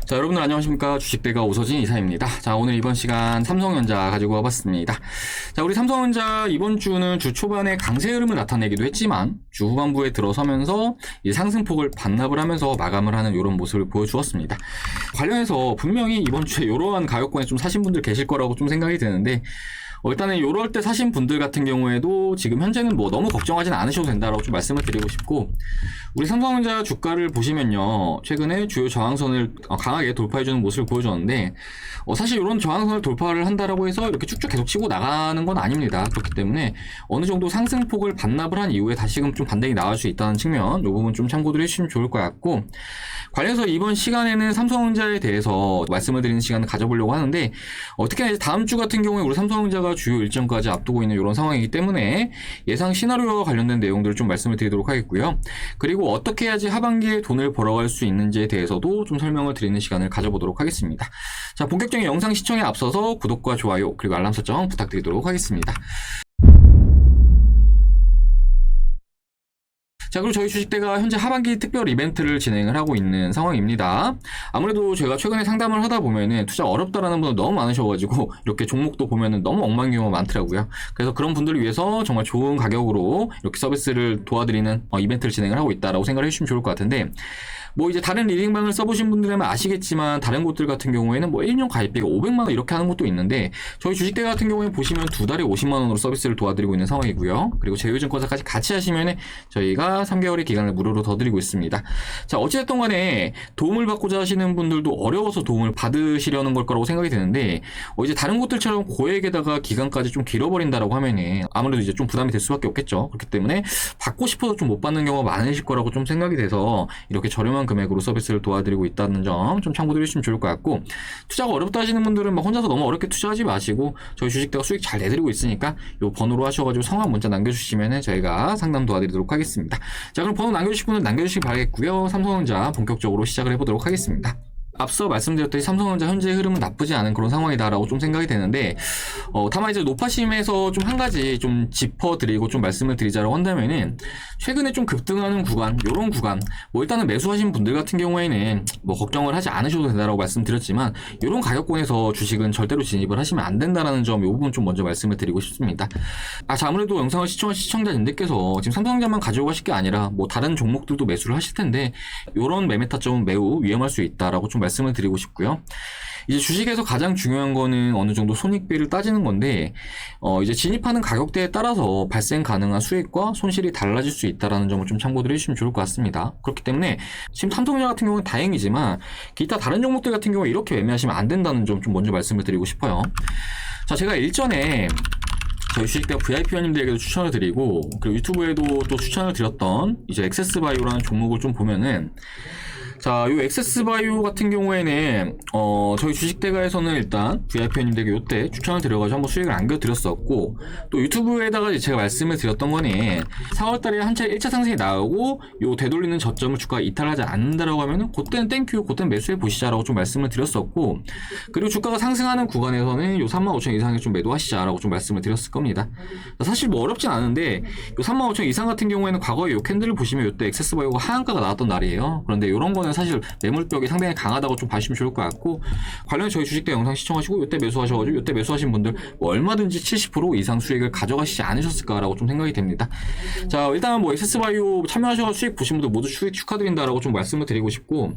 자, 여러분들 안녕하십니까. 주식대가 오서진 이사입니다. 자, 오늘 이번 시간 삼성전자 가지고 와봤습니다. 자, 우리 삼성전자 이번 주는 주 초반에 강세 흐름을 나타내기도 했지만 주 후반부에 들어서면서 이 상승폭을 반납을 하면서 마감을 하는 이런 모습을 보여주었습니다. 관련해서 분명히 이번 주에 이러한 가격권에 좀 사신 분들 계실 거라고 좀 생각이 드는데 일단은 요럴 때 사신 분들 같은 경우에도 지금 현재는 뭐 너무 걱정하진 않으셔도 된다라고 좀 말씀을 드리고 싶고, 우리 삼성전자 주가를 보시면요, 최근에 주요 저항선을 강하게 돌파해주는 모습을 보여줬는데 사실 이런 저항선을 돌파를 한다라고 해서 이렇게 쭉쭉 계속 치고 나가는 건 아닙니다. 그렇기 때문에 어느 정도 상승폭을 반납을 한 이후에 다시금 좀 반등이 나올 수 있다는 측면, 이 부분 좀 참고를 해주시면 좋을 것 같고, 관련해서 이번 시간에는 삼성전자에 대해서 말씀을 드리는 시간을 가져보려고 하는데, 특히나 이제 다음 주 같은 경우에 우리 삼성전자가 주요 일정까지 앞두고 있는 이런 상황이기 때문에 예상 시나리오와 관련된 내용들을 좀 말씀을 드리도록 하겠고요. 그리고 어떻게 해야지 하반기에 돈을 벌어갈 수 있는지에 대해서도 좀 설명을 드리는 시간을 가져보도록 하겠습니다. 자, 본격적인 영상 시청에 앞서서 구독과 좋아요 그리고 알람 설정 부탁드리도록 하겠습니다. 자, 그리고 저희 주식대가 현재 하반기 특별 이벤트를 진행을 하고 있는 상황입니다. 아무래도 제가 최근에 상담을 하다 보면은 투자 어렵다라는 분들 너무 많으셔가지고 이렇게 종목도 보면은 너무 엉망인 경우가 많더라고요. 그래서 그런 분들을 위해서 정말 좋은 가격으로 이렇게 서비스를 도와드리는 이벤트를 진행을 하고 있다라고 생각을 해주시면 좋을 것 같은데, 뭐 이제 다른 리딩방을 써보신 분들이면 아시겠지만 다른 곳들 같은 경우에는 뭐 1년 가입비가 500만원 이렇게 하는 것도 있는데, 저희 주식대 같은 경우에는 보시면 두 달에 50만원으로 서비스를 도와드리고 있는 상황이고요. 그리고 제휴증권사까지 같이 하시면은 저희가 3개월의 기간을 무료로 더 드리고 있습니다. 자, 어찌됐든 간에 도움을 받고자 하시는 분들도 어려워서 도움을 받으시려는 걸 거라고 생각이 드는데, 이제 다른 곳들처럼 고액에다가 기간까지 좀 길어버린다라고 하면은 아무래도 이제 좀 부담이 될 수밖에 없겠죠. 그렇기 때문에 받고 싶어도 좀 못 받는 경우가 많으실 거라고 좀 생각이 돼서 이렇게 저렴한 금액으로 서비스를 도와드리고 있다는 점 좀 참고해 주시면 좋을 것 같고, 투자가 어렵다 하시는 분들은 막 혼자서 너무 어렵게 투자하지 마시고 저희 주식대가 수익 잘 내드리고 있으니까 요 번호로 하셔가지고 성함 문자 남겨주시면은 저희가 상담 도와드리도록 하겠습니다. 자, 그럼 번호 남겨주실 분은 남겨주시기 바라겠고요. 삼성전자 본격적으로 시작을 해보도록 하겠습니다. 앞서 말씀드렸듯이 삼성전자 현재 흐름은 나쁘지 않은 그런 상황이다라고 좀 생각이 되는데, 다만 이제 노파심에서 좀 한 가지 좀 짚어드리고 좀 말씀을 드리자라고 한다면은, 최근에 좀 급등하는 구간, 요런 구간, 뭐 일단은 매수하신 분들 같은 경우에는 뭐 걱정을 하지 않으셔도 된다라고 말씀드렸지만, 요런 가격권에서 주식은 절대로 진입을 하시면 안 된다라는 점, 요 부분 좀 먼저 말씀을 드리고 싶습니다. 자, 아무래도 영상을 시청하신 시청자님들께서 지금 삼성전자만 가지고 가실 게 아니라 뭐 다른 종목들도 매수를 하실 텐데, 요런 매매 타점은 매우 위험할 수 있다라고 좀 말씀을 드리고 싶고요. 이제 주식에서 가장 중요한 거는 어느 정도 손익비를 따지는 건데, 이제 진입하는 가격대에 따라서 발생 가능한 수익과 손실이 달라질 수 있다는 점을 좀 참고를 해주시면 좋을 것 같습니다. 그렇기 때문에 지금 삼성전자 같은 경우는 다행이지만 기타 다른 종목들 같은 경우에 이렇게 매매하시면 안 된다는 점 좀 먼저 말씀을 드리고 싶어요. 자, 제가 일전에 저희 주식대가 VIP원님들에게도 추천을 드리고, 그리고 유튜브에도 또 추천을 드렸던 이제 액세스바이오라는 종목을 좀 보면은, 자, 요 액세스바이오 같은 경우에는 저희 주식대가에서는 일단 VIP원님들에게 요때 추천을 드려가지고 한번 수익을 안겨드렸었고, 또 유튜브에다가 제가 말씀을 드렸던 거는 4월달에 한 차례 1차 상승이 나오고 요 되돌리는 저점을 주가가 이탈하지 않는다라고 하면은 그때는 땡큐, 그때는 매수해 보시자라고 좀 말씀을 드렸었고, 그리고 주가가 상승하는 구간에서는 요 35,000 이상에 좀 매도하시자라고 좀 말씀을 드렸을 겁니다. 사실 뭐 어렵진 않은데, 요 35,000 이상 같은 경우에는 과거에 요 캔들을 보시면 요때 액세스바이오가 하한가가 나왔던 날이에요. 그런데 요런 거는 사실 매물벽이 상당히 강하다고 좀 봐주시면 좋을 것 같고, 관련해 저희 주식대 영상 시청하시고 이때 매수하셔가지고 이때 매수하신 분들 뭐 얼마든지 70% 이상 수익을 가져가시지 않으셨을까라고 좀 생각이 됩니다. 자, 일단 뭐 액세스바이오 참여하셔서 수익 보신 분들 모두 수익 축하드린다라고 좀 말씀을 드리고 싶고,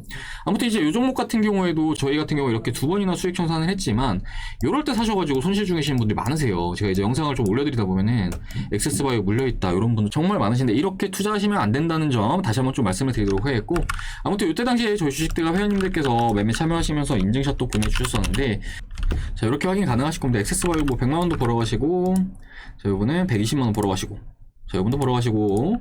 아무튼 이제 이 종목 같은 경우에도 저희 같은 경우 이렇게 두 번이나 수익 청산을 했지만 요럴 때 사셔가지고 손실 중이신 분들이 많으세요. 제가 이제 영상을 좀 올려드리다 보면은 액세스바이오 물려있다 이런 분들 정말 많으신데, 이렇게 투자하시면 안 된다는 점 다시 한번 좀 말씀을 드리도록 하겠고, 아무튼 이때 당시에 저희 주식대가 회원님들께서 매매 참여하시면서 인증샷도 보내주셨었는데, 자, 이렇게 확인 가능하실 겁니다. 액세스바이오 뭐 100만원도 벌어가시고, 자, 요번에 120만원 벌어가시고, 자, 요번도 벌어가시고,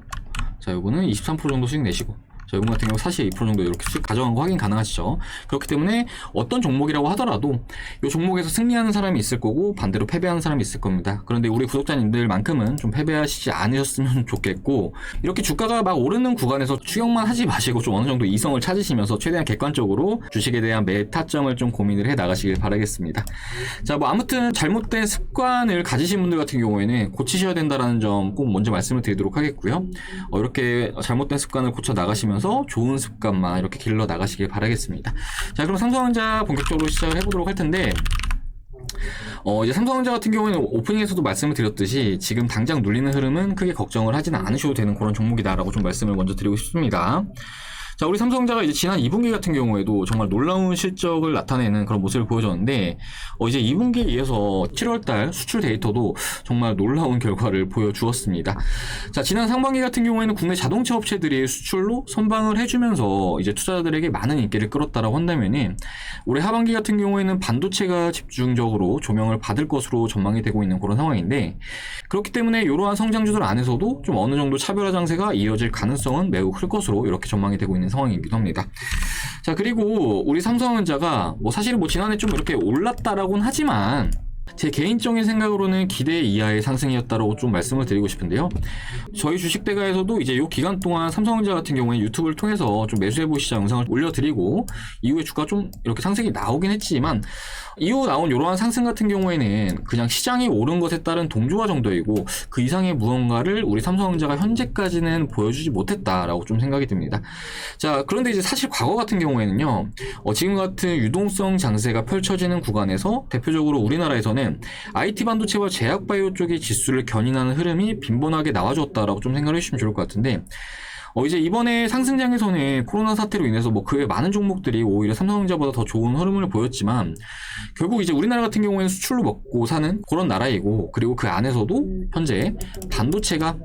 자, 요번은 23% 정도 수익 내시고, 자, 이번 같은 경우 42% 정도 이렇게 수익 가져간 거 확인 가능하시죠. 그렇기 때문에 어떤 종목이라고 하더라도 이 종목에서 승리하는 사람이 있을 거고 반대로 패배하는 사람이 있을 겁니다. 그런데 우리 구독자님들만큼은 좀 패배하시지 않으셨으면 좋겠고, 이렇게 주가가 막 오르는 구간에서 추격만 하지 마시고 좀 어느 정도 이성을 찾으시면서 최대한 객관적으로 주식에 대한 매 타점을 좀 고민을 해 나가시길 바라겠습니다. 자, 뭐 아무튼 잘못된 습관을 가지신 분들 같은 경우에는 고치셔야 된다는 점 꼭 먼저 말씀을 드리도록 하겠고요. 이렇게 잘못된 습관을 고쳐 나가시면 보시면서 좋은 습관만 이렇게 길러 나가시길 바라겠습니다. 자, 그럼 삼성전자 본격적으로 시작을 해보도록 할 텐데, 이제 삼성전자 같은 경우에는 오프닝에서도 말씀을 드렸듯이 지금 당장 눌리는 흐름은 크게 걱정을 하지는 않으셔도 되는 그런 종목이다라고 좀 말씀을 먼저 드리고 싶습니다. 자, 우리 삼성전자가 이제 지난 2분기 같은 경우에도 정말 놀라운 실적을 나타내는 그런 모습을 보여줬는데, 이제 2분기에 이어서 7월달 수출 데이터도 정말 놀라운 결과를 보여주었습니다. 자, 지난 상반기 같은 경우에는 국내 자동차 업체들이 수출로 선방을 해주면서 이제 투자자들에게 많은 인기를 끌었다라고 한다면은, 올해 하반기 같은 경우에는 반도체가 집중적으로 조명을 받을 것으로 전망이 되고 있는 그런 상황인데, 그렇기 때문에 이러한 성장주들 안에서도 좀 어느 정도 차별화 장세가 이어질 가능성은 매우 클 것으로 이렇게 전망이 되고 있는 상황이기도 합니다. 자, 그리고 우리 삼성전자가 사실은 지난해 좀 이렇게 올랐다라고는 하지만 제 개인적인 생각으로는 기대 이하의 상승이었다라고 좀 말씀을 드리고 싶은데요. 저희 주식대가에서도 이제 이 기간 동안 삼성전자 같은 경우에 유튜브를 통해서 좀 매수해보시자 영상을 올려드리고 이후에 주가 좀 이렇게 상승이 나오긴 했지만 이후 나온 이러한 상승 같은 경우에는 그냥 시장이 오른 것에 따른 동조화 정도이고 그 이상의 무언가를 우리 삼성전자가 현재까지는 보여주지 못했다라고 좀 생각이 듭니다. 자, 그런데 이제 사실 과거 같은 경우에는요, 지금 같은 유동성 장세가 펼쳐지는 구간에서 대표적으로 우리나라에서는 IT 반도체와 제약바이오 쪽의 지수를 견인하는 흐름이 빈번하게 나와줬다라고 좀 생각을 해주시면 좋을 것 같은데, 이제 이번에 상승장에서는 코로나 사태로 인해서 그 외 많은 종목들이 오히려 삼성전자보다 더 좋은 흐름을 보였지만, 결국 이제 우리나라 같은 경우에는 수출로 먹고 사는 그런 나라이고, 그리고 그 안에서도 현재 반도체가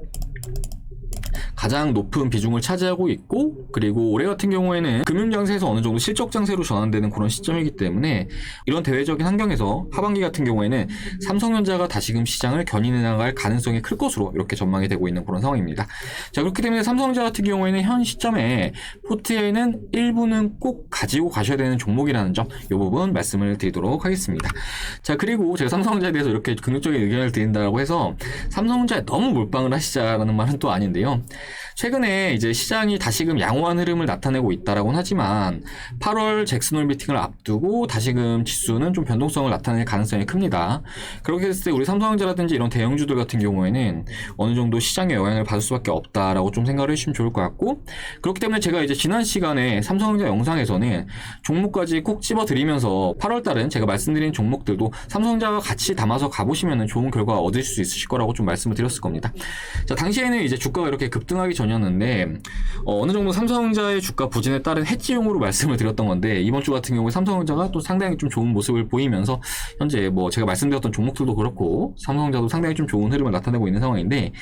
가장 높은 비중을 차지하고 있고, 그리고 올해 같은 경우에는 금융장세에서 어느 정도 실적장세로 전환되는 그런 시점이기 때문에 이런 대외적인 환경에서 하반기 같은 경우에는 삼성전자가 다시금 시장을 견인해 나갈 가능성이 클 것으로 이렇게 전망이 되고 있는 그런 상황입니다. 자, 그렇기 때문에 삼성전자 같은 경우에는 현 시점에 포트에는 일부는 꼭 가지고 가셔야 되는 종목이라는 점, 이 부분 말씀을 드리도록 하겠습니다. 자, 그리고 제가 삼성전자에 대해서 이렇게 긍정적인 의견을 드린다고 해서 삼성전자에 너무 몰빵을 하시자라는 말은 또 아닌데요. 최근에 이제 시장이 다시금 양호한 흐름을 나타내고 있다라고는 하지만 8월 잭슨홀 미팅을 앞두고 다시금 지수는 좀 변동성을 나타낼 가능성이 큽니다. 그렇게 됐을 때 우리 삼성전자라든지 이런 대형주들 같은 경우에는 어느 정도 시장의 영향을 받을 수밖에 없다라고 좀 생각을 해주시면 좋을 것 같고, 그렇기 때문에 제가 이제 지난 시간에 삼성전자 영상에서는 종목까지 꼭 집어드리면서 8월달은 제가 말씀드린 종목들도 삼성전자와 같이 담아서 가보시면 좋은 결과 얻으실 수 있으실 거라고 좀 말씀을 드렸을 겁니다. 자, 당시에는 이제 주가가 이렇게 급등하기 전이었는데 어느 정도 삼성전자의 주가 부진에 따른 해지용으로 말씀을 드렸던 건데, 이번 주 같은 경우에 삼성전자가 또 상당히 좀 좋은 모습을 보이면서 현재 제가 말씀드렸던 종목들도 그렇고 삼성전자도 상당히 좀 좋은 흐름을 나타내고 있는 상황인데,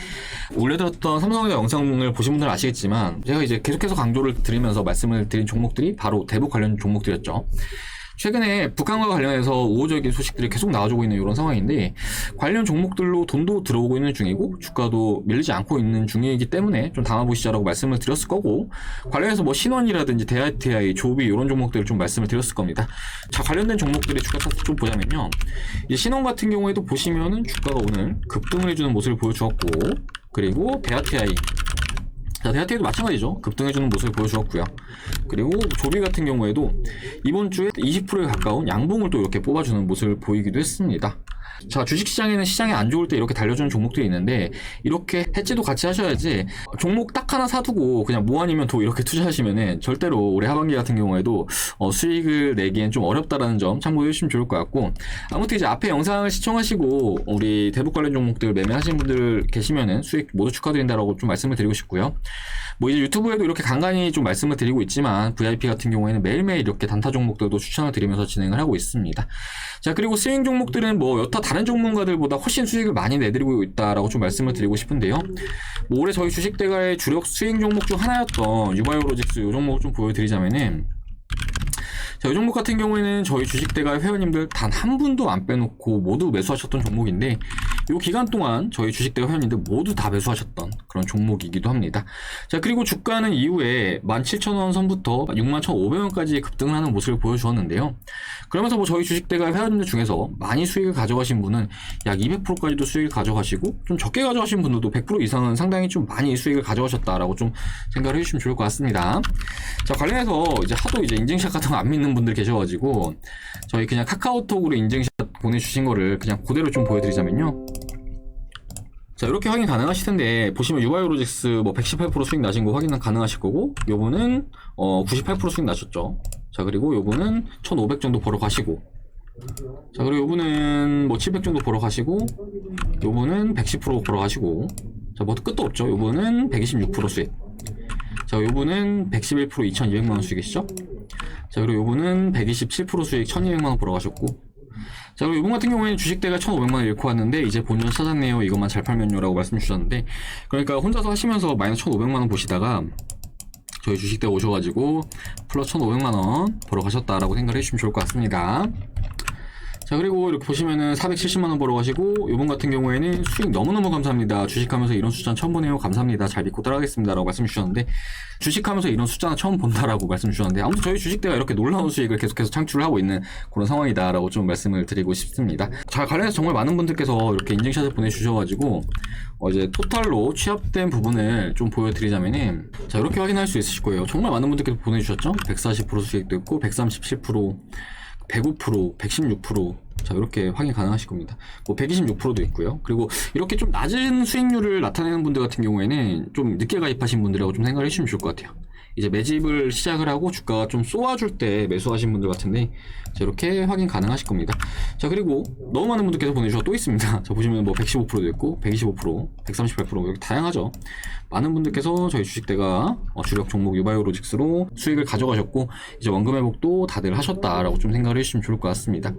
올려드렸던 삼성전자 영상을 보신 분들은 아시겠지만 제가 이제 계속해서 강조를 드리면서 말씀을 드린 종목들이 바로 대북 관련 종목들이었죠. 최근에 북한과 관련해서 우호적인 소식들이 계속 나와주고 있는 이런 상황인데, 관련 종목들로 돈도 들어오고 있는 중이고 주가도 밀리지 않고 있는 중이기 때문에 좀 담아보시자라고 말씀을 드렸을 거고, 관련해서 신원이라든지 대하TI, 조비 이런 종목들을 좀 말씀을 드렸을 겁니다. 자, 관련된 종목들의 주가 차트 좀 보자면요, 이제 신원 같은 경우에도 보시면은 주가가 오늘 급등을 해주는 모습을 보여주었고, 그리고 대하TI, 자, 대하TI도 마찬가지죠. 급등해주는 모습을 보여주었고요. 그리고 조비 같은 경우에도 이번 주에 20%에 가까운 양봉을 또 이렇게 뽑아주는 모습을 보이기도 했습니다. 자, 주식시장에는 시장이 안 좋을 때 이렇게 달려주는 종목들이 있는데, 이렇게 해지도 같이 하셔야지 종목 딱 하나 사두고 그냥 무한이면 도 이렇게 투자하시면은 절대로 올해 하반기 같은 경우에도 수익을 내기엔 좀 어렵다라는 점 참고해 주시면 좋을 것 같고, 아무튼 이제 앞에 영상을 시청하시고 우리 대북 관련 종목들 매매하시는 분들 계시면은 수익 모두 축하드린다라고 좀 말씀을 드리고 싶고요. 이제 유튜브에도 이렇게 간간히 좀 말씀을 드리고 있지만 VIP 같은 경우에는 매일매일 이렇게 단타 종목들도 추천을 드리면서 진행을 하고 있습니다. 자, 그리고 스윙 종목들은 여타 다른 전문가들보다 훨씬 수익을 많이 내드리고 있다라고 좀 말씀을 드리고 싶은데요. 올해 저희 주식대가의 주력 스윙 종목 중 하나였던 유바이오로직스 이 종목을 좀 보여드리자면은, 자, 이 종목 같은 경우에는 저희 주식대가 회원님들 단 한 분도 안 빼놓고 모두 매수하셨던 종목인데, 이 기간 동안 저희 주식대가 회원님들 모두 다 매수하셨던 그런 종목이기도 합니다. 자, 그리고 주가는 이후에 17,000원 선부터 61,500원까지 급등을 하는 모습을 보여주었는데요. 그러면서 저희 주식대가 회원님들 중에서 많이 수익을 가져가신 분은 약 200%까지도 수익을 가져가시고, 좀 적게 가져가신 분들도 100% 이상은 상당히 좀 많이 수익을 가져가셨다라고 좀 생각을 해주시면 좋을 것 같습니다. 자, 관련해서 이제 하도 이제 인증샷 같은 거 안 믿는 분들 계셔가지고 저희 그냥 카카오톡으로 인증샷 보내주신 거를 그냥 그대로 좀 보여드리자면요. 자, 이렇게 확인 가능하실 텐데, 보시면 유바이오로직스 뭐 118% 수익 나신 거 확인은 가능하실 거고, 요분은 98% 수익 나셨죠. 자, 그리고 요분은 1,500 정도 벌어 가시고, 자, 그리고 요분은 뭐 700 정도 벌어 가시고, 요분은 110% 벌어 가시고, 자, 뭐 끝도 없죠. 요분은 126% 수익. 자, 요분은 111% 2,200만원 수익이시죠. 자, 그리고 요분은 127% 수익 1,200만원 벌어 가셨고, 자, 그리고 이분 같은 경우에는 주식대가 1,500만원 잃고 왔는데 이제 본전 찾았네요. 이것만 잘 팔면요 라고 말씀 주셨는데, 그러니까 혼자서 하시면서 마이너스 1,500만원 보시다가 저희 주식대 오셔가지고 플러스 1,500만원 벌어 가셨다라고 생각을 해주시면 좋을 것 같습니다. 자, 그리고 이렇게 보시면은 470만원 벌어 가시고, 요번 같은 경우에는 수익 너무너무 감사합니다. 주식하면서 이런 숫자는 처음 보네요. 감사합니다. 잘 믿고 따라가겠습니다. 라고 말씀 주셨는데, 주식하면서 이런 숫자는 처음 본다라고 말씀 주셨는데, 아무튼 저희 주식대가 이렇게 놀라운 수익을 계속해서 창출을 하고 있는 그런 상황이다라고 좀 말씀을 드리고 싶습니다. 자, 관련해서 정말 많은 분들께서 이렇게 인증샷을 보내주셔가지고, 이제 토탈로 취합된 부분을 좀 보여드리자면은, 자, 이렇게 확인할 수 있으실 거예요. 정말 많은 분들께서 보내주셨죠? 140% 수익도 있고, 137%, 105%, 116%, 자, 이렇게 확인 가능하실 겁니다. 뭐 126%도 있고요. 그리고 이렇게 좀 낮은 수익률을 나타내는 분들 같은 경우에는 좀 늦게 가입하신 분들하고 좀 생각을 해주시면 좋을 것 같아요. 이제 매집을 시작을 하고 주가가 좀 쏘아줄 때 매수하신 분들 같은데, 자, 이렇게 확인 가능하실 겁니다. 자, 그리고 너무 많은 분들께서 보내주셔서 또 있습니다. 자, 보시면 뭐 115%도 있고 125%, 138% 이렇게 다양하죠. 많은 분들께서 저희 주식대가 주력 종목 유바이오로직스로 수익을 가져가셨고, 이제 원금 회복도 다들 하셨다라고 좀 생각을 해주시면 좋을 것 같습니다.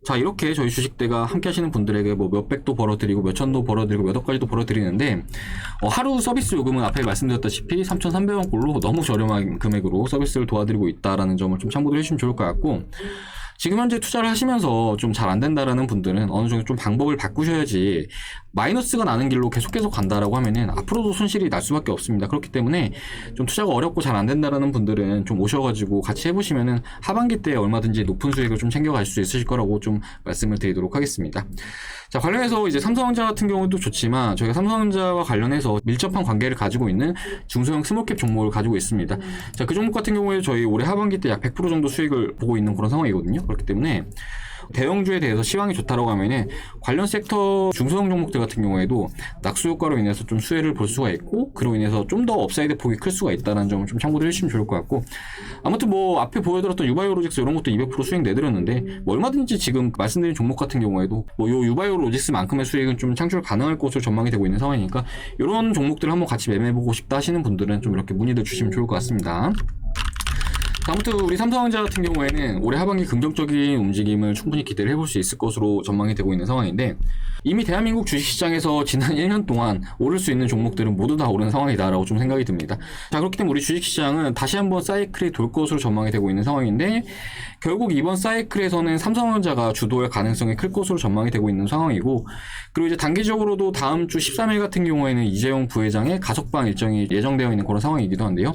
자, 이렇게 저희 주식대가 함께 하시는 분들에게 뭐 몇백도 벌어드리고 몇천도 벌어드리고 몇 억까지도 벌어드리는데, 하루 서비스 요금은 앞에 말씀드렸다시피 3,300원 꼴로 너무 저렴한 금액으로 서비스를 도와드리고 있다라는 점을 좀 참고를 해주시면 좋을 것 같고, 지금 현재 투자를 하시면서 좀 잘 안 된다라는 분들은 어느 정도 좀 방법을 바꾸셔야지, 마이너스가 나는 길로 계속 간다라고 하면은 앞으로도 손실이 날 수밖에 없습니다. 그렇기 때문에 좀 투자가 어렵고 잘 안 된다라는 분들은 좀 오셔가지고 같이 해보시면은 하반기 때 얼마든지 높은 수익을 좀 챙겨갈 수 있으실 거라고 좀 말씀을 드리도록 하겠습니다. 자, 관련해서 이제 삼성전자 같은 경우도 좋지만, 저희가 삼성전자와 관련해서 밀접한 관계를 가지고 있는 중소형 스몰캡 종목을 가지고 있습니다. 자, 그 종목 같은 경우에 저희 올해 하반기 때 약 100% 정도 수익을 보고 있는 그런 상황이거든요. 그렇기 때문에 대형주에 대해서 시황이 좋다라고 하면은 관련 섹터 중소형 종목들 같은 경우에도 낙수 효과로 인해서 좀 수혜를 볼 수가 있고, 그로 인해서 좀 더 업사이드 폭이 클 수가 있다는 점을 좀 참고를 해주시면 좋을 것 같고, 아무튼 뭐 앞에 보여드렸던 유바이오로직스 이런 것도 200% 수익 내드렸는데, 뭐 얼마든지 지금 말씀드린 종목 같은 경우에도 뭐 요 유바이오로직스만큼의 수익은 좀 창출 가능할 것으로 전망이 되고 있는 상황이니까, 이런 종목들을 한번 같이 매매해보고 싶다 하시는 분들은 좀 이렇게 문의를 주시면 좋을 것 같습니다. 아무튼 우리 삼성전자 같은 경우에는 올해 하반기 긍정적인 움직임을 충분히 기대를 해볼 수 있을 것으로 전망이 되고 있는 상황인데, 이미 대한민국 주식시장에서 지난 1년 동안 오를 수 있는 종목들은 모두 다 오른 상황이다라고 좀 생각이 듭니다. 자, 그렇기 때문에 우리 주식시장은 다시 한번 사이클이 돌 것으로 전망이 되고 있는 상황인데, 결국 이번 사이클에서는 삼성전자가 주도할 가능성이 클 것으로 전망이 되고 있는 상황이고, 그리고 이제 단기적으로도 다음 주 13일 같은 경우에는 이재용 부회장의 가석방 일정이 예정되어 있는 그런 상황이기도 한데요.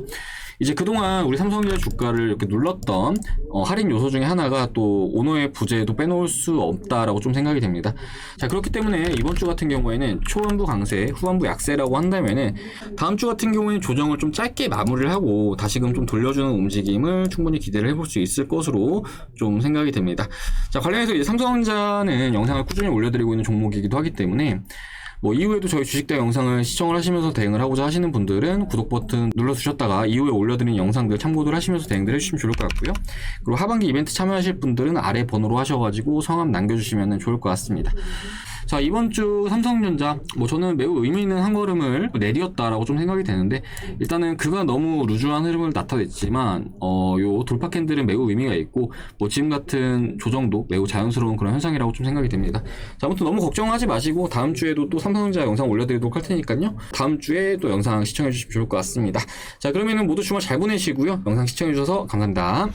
이제 그동안 우리 삼성전자 주가를 이렇게 눌렀던 할인 요소 중에 하나가 또 오너의 부재도 빼놓을 수 없다라고 좀 생각이 됩니다. 자, 그렇기 때문에 이번 주 같은 경우에는 초반부 강세, 후반부 약세라고 한다면은 다음 주 같은 경우에는 조정을 좀 짧게 마무리를 하고 다시금 좀 돌려주는 움직임을 충분히 기대를 해볼 수 있을 것으로 좀 생각이 됩니다. 자, 관련해서 이제 삼성전자는 영상을 꾸준히 올려드리고 있는 종목이기도 하기 때문에, 뭐 이후에도 저희 주식대 영상을 시청을 하시면서 대응을 하고자 하시는 분들은 구독 버튼 눌러주셨다가 이후에 올려드린 영상들 참고를 하시면서 대응들 해주시면 좋을 것 같고요. 그리고 하반기 이벤트 참여하실 분들은 아래 번호로 하셔가지고 성함 남겨주시면 좋을 것 같습니다. 자, 이번 주 삼성전자, 뭐 저는 매우 의미 있는 한 걸음을 내디뎠다라고 좀 생각이 되는데, 일단은 그가 너무 루즈한 흐름을 나타냈지만, 요 돌파 캔들은 매우 의미가 있고, 뭐 지금 같은 조정도 매우 자연스러운 그런 현상이라고 좀 생각이 됩니다. 자, 아무튼 너무 걱정하지 마시고, 다음 주에도 또 삼성전자 영상 올려드리도록 할 테니까요. 다음 주에 또 영상 시청해주시면 좋을 것 같습니다. 자, 그러면은 모두 주말 잘 보내시고요. 영상 시청해주셔서 감사합니다.